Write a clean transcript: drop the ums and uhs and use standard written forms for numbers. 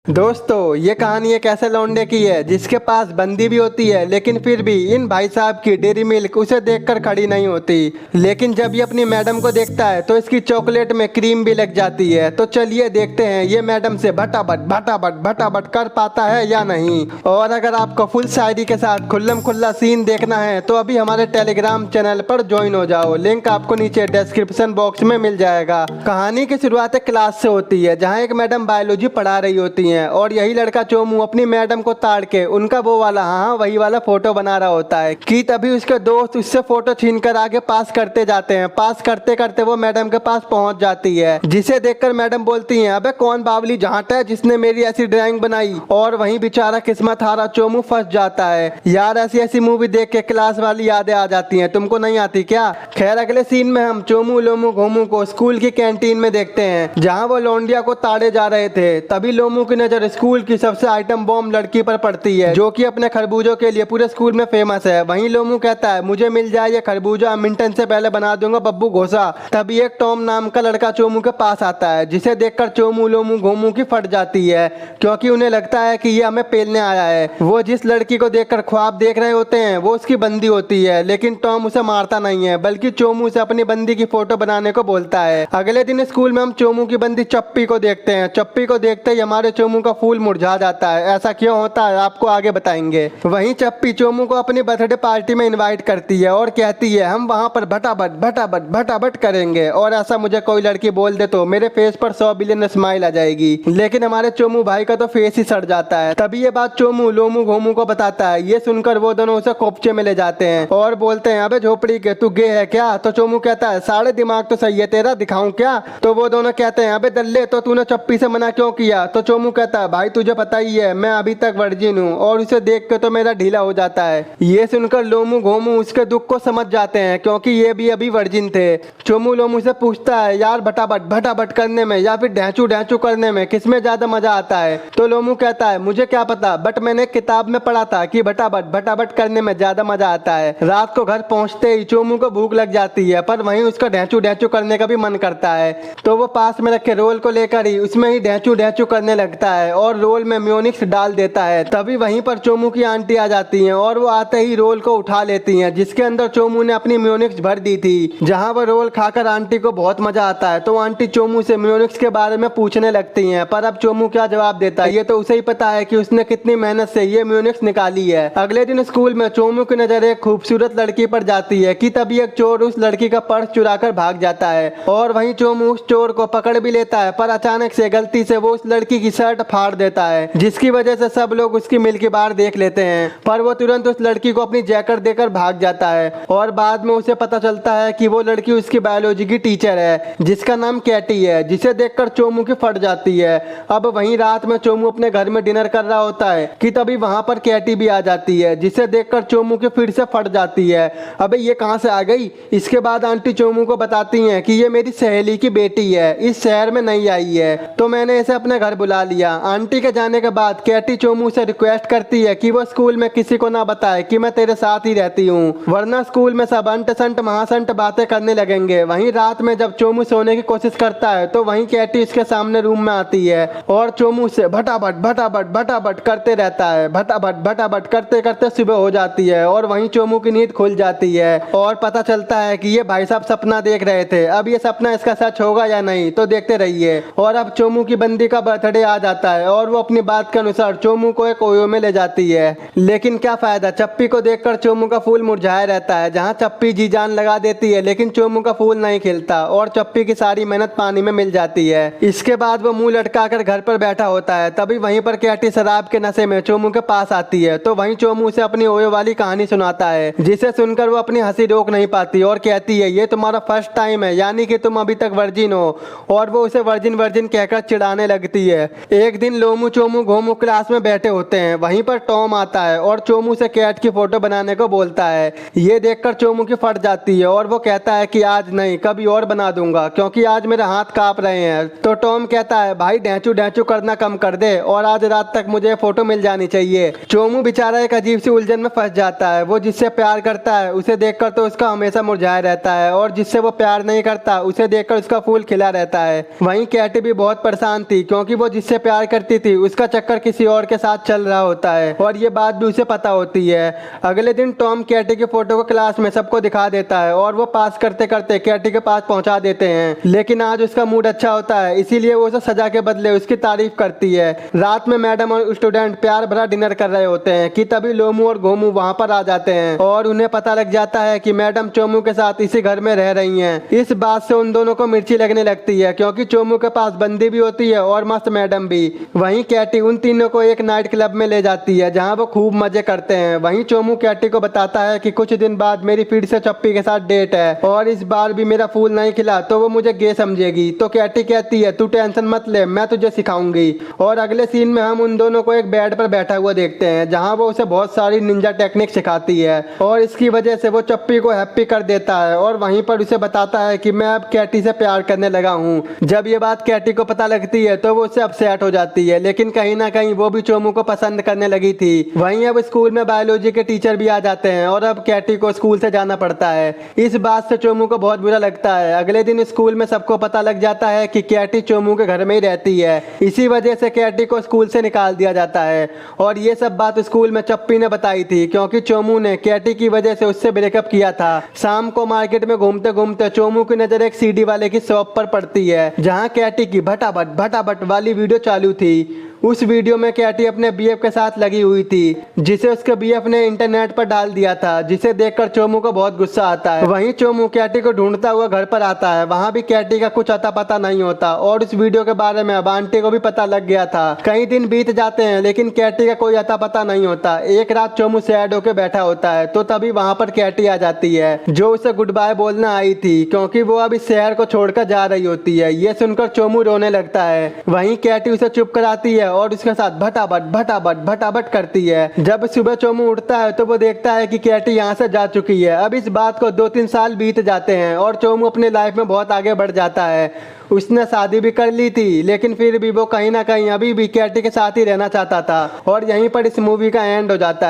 दोस्तों ये कहानी एक ऐसे लौंडे की है जिसके पास बंदी भी होती है, लेकिन फिर भी इन भाई साहब की डेयरी मिल्क उसे देखकर खड़ी नहीं होती। लेकिन जब ये अपनी मैडम को देखता है तो इसकी चॉकलेट में क्रीम भी लग जाती है। तो चलिए देखते हैं ये मैडम से भटाभट भटाभट भटाभट कर पाता है या नहीं। और अगर आपको फुल शायरी के साथ खुल्लम खुल्ला सीन देखना है तो अभी हमारे टेलीग्राम चैनल पर ज्वाइन हो जाओ, लिंक आपको नीचे डिस्क्रिप्शन बॉक्स में मिल जाएगा। कहानी की शुरुआत क्लास से होती है जहाँ एक मैडम बायोलॉजी पढ़ा रही होती है और यही लड़का चोमू अपनी मैडम को ताड़ के उनका वो वाला हाँ वही वाला फोटो बना रहा होता है कि तभी उसके दोस्त उससे फोटो छीन कर आगे पास करते जाते हैं। पास करते करते वो मैडम के पास पहुंच जाती है, जिसे देखकर मैडम बोलती हैं, अबे कौन बावली जहाट है जिसने मेरी ऐसी ड्राइंग बनाई। और वहीं बेचारा किस्मत हारा चोमू फंस जाता है। यार ऐसी ऐसी मूवी देख के क्लास वाली यादें आ जाती हैं, तुमको नहीं आती क्या? खैर अगले सीन में हम चोमू लोमू घोमू को स्कूल की कैंटीन में देखते हैं जहाँ वो लौंडिया को ताड़े जा रहे थे। तभी लोमू की नजर स्कूल की सबसे आइटम बॉम्ब लड़की पर पड़ती है जो कि अपने खरबूजों के लिए पूरे स्कूल में फेमस है। वहीं लोमू कहता है, मुझे मिल जाए ये खरबूजा, मिंटन से पहले बना दूंगा बब्बू घोसा। तभी एक टॉम नाम का लड़का चोमू के पास आता है, जिसे देखकर चोमू लोमू घोमू की फट जाती है क्योंकि उन्हें लगता है कि ये हमें पेलने आया है। वो जिस लड़की को देखकर ख्वाब देख रहे होते हैं वो उसकी बंदी होती है, लेकिन टॉम उसे मारता नहीं है बल्कि चोमू से अपनी बंदी की फोटो बनाने को बोलता है। अगले दिन स्कूल में हम चोमू की बंदी चप्पी को देखते हैं। चप्पी को देखते ही हमारे चोमू का फूल मुरझा जाता है। ऐसा क्यों होता है आपको आगे बताएंगे। वहीं चप्पी चोमू को अपनी बर्थडे पार्टी में इनवाइट करती है और कहती है, हम वहां पर भटाभट भटाभट भटाभट करेंगे और ऐसा मुझे कोई लड़की बोल दे तो मेरे फेस पर 100 बिलियन स्माइल आ जाएगी। लेकिन हमारे चोमू भाई का तो फेस ही सड़ जाता है। तभी ये बात चोमू लोमू घोमू को बताता है। ये सुनकर वो दोनों उसे कोपचे में ले जाते हैं और बोलते हैं, अबे झोपड़ी के तू गे है क्या? तो चोमू कहता है, साढ़े दिमाग तो सही है तेरा, दिखाऊं क्या? तो वो दोनों कहते हैं, अबे दल्ले तो तूने चप्पी से मना क्यों किया? तो चोमू कहता है, भाई तुझे पता ही है मैं अभी तक वर्जिन हूँ और उसे देख के तो मेरा ढीला हो जाता है। ये सुनकर लोमू घोमू उसके दुख को समझ जाते हैं क्योंकि ये भी अभी वर्जिन थे। चोमू लोमू से पूछता है, यार भटाभट भटाभट करने में या फिर ढैंचू ढैंचू करने में किसमें ज्यादा मजा आता है? तो लोमू कहता है, मुझे क्या पता, बट मैंने किताब में पढ़ा था कि भटाभट भटाभट करने में ज्यादा मजा आता है। रात को घर पहुंचते ही चोमू को भूख लग जाती है, पर वहीं उसका ढैंचू ढैंचू करने का भी मन करता है। तो वो पास में रखे रोल को लेकर ही उसमें ही ढैंचू ढैंचू करने लगता है और रोल में म्योनिक्स डाल देता है। तभी वहीं पर चोमू की आंटी आ जाती हैं और वो आते ही रोल को उठा लेती हैं जिसके अंदर चोमू ने अपनी म्योनिक्स भर दी थी। जहां वो रोल खाकर आंटी को बहुत मजा आता है तो आंटी चोमू से म्योनिक्स के बारे में पूछने लगती हैं, पर अब चोमू क्या जवाब देता है, ये तो उसे ही पता है कि उसने कितनी मेहनत से ये म्योनिक्स निकाली है। अगले दिन स्कूल में चोमू की नजर एक खूबसूरत लड़की पर जाती है कि तभी एक चोर उस लड़की का पर्स चुरा कर भाग जाता है और वहीं चोमू उस चोर को पकड़ भी लेता है, पर अचानक से गलती से वो उस लड़की की शर्ट फाड़ देता है जिसकी वजह से सब लोग उसकी मिल्की बार देख लेते हैं। पर वो तुरंत उस लड़की को अपनी जैकेट देकर भाग जाता है और बाद में उसे पता चलता है कि वो लड़की उसकी बायोलॉजी की टीचर है जिसका नाम कैटी है, जिसे देखकर चोमू की फट जाती है। अब वहीं रात में चोमू अपने घर में डिनर कर रहा होता है कि तभी वहां पर कैटी भी आ जाती है जिसे देखकर चोमू की फिर से फट जाती है। अबे ये कहां से आ गई? इसके बाद आंटी चोमू को बताती हैं कि ये मेरी सहेली की बेटी है, इस शहर में नहीं आई है तो मैंने इसे अपने घर बुला लिया। आंटी के जाने के बाद कैटी चोमू से रिक्वेस्ट करती है कि वो स्कूल में किसी को ना बताए कि मैं तेरे साथ ही रहती हूँ, वरना स्कूल में सब अंट संट महासंट बातें करने लगेंगे। वहीं रात में जब चोमू सोने की कोशिश करता है तो वहीं कैटी उसके सामने रूम में आती है और चोमू से भटाभट भटाभट भटाभट करते रहता है। भटाभट भटाभट करते करते सुबह हो जाती है और वहीं चोमू की नींद खुल जाती है और पता चलता है कि ये भाई साहब सपना देख रहे थे। अब ये सपना इसका सच होगा या नहीं तो देखते रहिए। और अब चोमू की बंदी का बर्थडे आ जाता है और वो अपनी बात के अनुसार चोमू को एक ओयो में ले जाती है, लेकिन क्या फायदा, चप्पी को देखकर चोमू का फूल मुरझाया रहता है। जहां चप्पी जी जान लगा देती है लेकिन चोमू का फूल नहीं खिलता और चप्पी की सारी मेहनत पानी में मिल जाती है। इसके बाद वो मुंह लटकाकर घर पर बैठा होता है। तभी वहीं पर कैटी शराब के नशे में चोमू के पास आती है तो वहीं चोमू उसे अपनी ओयो वाली कहानी सुनाता है, जिसे सुनकर वो अपनी हंसी रोक नहीं पाती और कहती है, ये तुम्हारा फर्स्ट टाइम है यानी कि तुम अभी तक वर्जिन हो। और वो उसे वर्जिन वर्जिन कहकर चिढ़ाने लगती है। एक दिन लोमू चोमू घोमू क्लास में बैठे होते हैं, वहीं पर टॉम आता है और चोमू से कैट की फोटो बनाने को बोलता है। ये देखकर चोमू की फट जाती है और वो कहता है कि आज नहीं कभी और बना दूंगा क्योंकि आज मेरे हाथ कांप रहे हैं। तो टॉम कहता है, भाई ढैंचू ढैंचू करना कम कर दे और आज रात तक मुझे फोटो मिल जानी चाहिए। चोमू बेचारा एक अजीब सी उलझन में फंस जाता है। वो जिससे प्यार करता है उसे देखकर तो उसका हमेशा मुरझाया रहता है और जिससे वो प्यार नहीं करता उसे देखकर उसका फूल खिला रहता है। वहीं कैटी भी बहुत परेशान थी क्योंकि वो जिससे प्यार प्यार करती थी उसका चक्कर किसी और के साथ चल रहा होता है और ये बात भी उसे पता होती है। अगले दिन टॉम कैटी की फोटो को क्लास में सबको दिखा देता है और वो पास करते करते कैटी के पास पहुंचा देते हैं। लेकिन आज उसका मूड अच्छा होता है, इसीलिए वो उसे सजा के बदले उसकी तारीफ करती है। रात में मैडम और स्टूडेंट प्यार भरा डिनर कर रहे होते हैं कि तभी लोमू और गोमू वहां पर आ जाते हैं और उन्हें पता लग जाता है कि मैडम चोमू के साथ इसी घर में रह रही हैं। इस बात से उन दोनों को मिर्ची लगने लगती है क्योंकि चोमू के पास बंदी भी होती है और मस्त मैडम भी। वहीं कैटी उन तीनों को एक नाइट क्लब में ले जाती है जहां वो खूब मजे करते हैं। वहीं चोमू कैटी को बताता है कि कुछ दिन बाद मेरी फिर से चप्पी के साथ डेट है और इस बार भी मेरा फूल नहीं खिला तो वो मुझे गे समझेगी। तो कैटी कहती है तू टेंशन मत ले, मैं तुझे सिखाऊंगी। और अगले सीन में हम उन दोनों को एक बेड पर बैठा हुआ देखते हैं जहां वो उसे बहुत सारी निंजा टेक्निक सिखाती है और इसकी वजह से वो चप्पी को हैप्पी कर देता है और वहीं पर उसे बताता है कि मैं अब कैटी से प्यार करने लगा हूँ। जब ये बात कैटी को पता लगती है तो वो उससे अपसेट हो जाती है, लेकिन कहीं ना कहीं वो भी चोमू को पसंद करने लगी थी। वहीं अब स्कूल में बायोलॉजी के टीचर भी आ जाते हैं और अब कैटी को स्कूल से जाना पड़ता है। इस बात से चोमू को बहुत बुरा लगता है। अगले दिन स्कूल में सबको पता लग जाता है कि कैटी चोमू के घर में ही रहती है, इसी वजह से कैटी को स्कूल से निकाल दिया जाता है। और ये सब बात स्कूल में चप्पी ने बताई थी क्योंकि चोमू ने कैटी की वजह से उससे ब्रेकअप किया था। शाम को मार्केट में घूमते घूमते चोमू की नजर एक सीडी वाले की शॉप पर पड़ती है जहां कैटी की भटाभट भटाभट वाली वीडियो चालू थी। उस वीडियो में कैटी अपने बीएफ के साथ लगी हुई थी जिसे उसके बीएफ ने इंटरनेट पर डाल दिया था, जिसे देखकर चोमू को बहुत गुस्सा आता है। वहीं चोमू कैटी को ढूंढता हुआ घर पर आता है, वहां भी कैटी का कुछ अता पता नहीं होता और उस वीडियो के बारे में अब आंटी को भी पता लग गया था। कई दिन बीत जाते हैं लेकिन कैटी का कोई अता पता नहीं होता। एक रात चोमू सैड होकर बैठा होता है तो तभी वहां पर कैटी आ जाती है जो उसे गुड बाय बोलना आई थी क्योंकि वो अब इस शहर को छोड़कर जा रही होती है। ये सुनकर चोमू रोने लगता है। वहीं कैटी उसे चुप कराती है और उसके साथ भटाभट भटाभट भटाभट करती है। जब सुबह चोमू उठता है तो वो देखता है कि कैटी यहाँ से जा चुकी है। अब इस बात को 2-3 साल बीत जाते हैं और चोमू अपनी लाइफ में बहुत आगे बढ़ जाता है। उसने शादी भी कर ली थी लेकिन फिर भी वो कहीं ना कहीं अभी भी कैटी के साथ ही रहना चाहता था। और यहीं पर इस मूवी का एंड हो जाता है।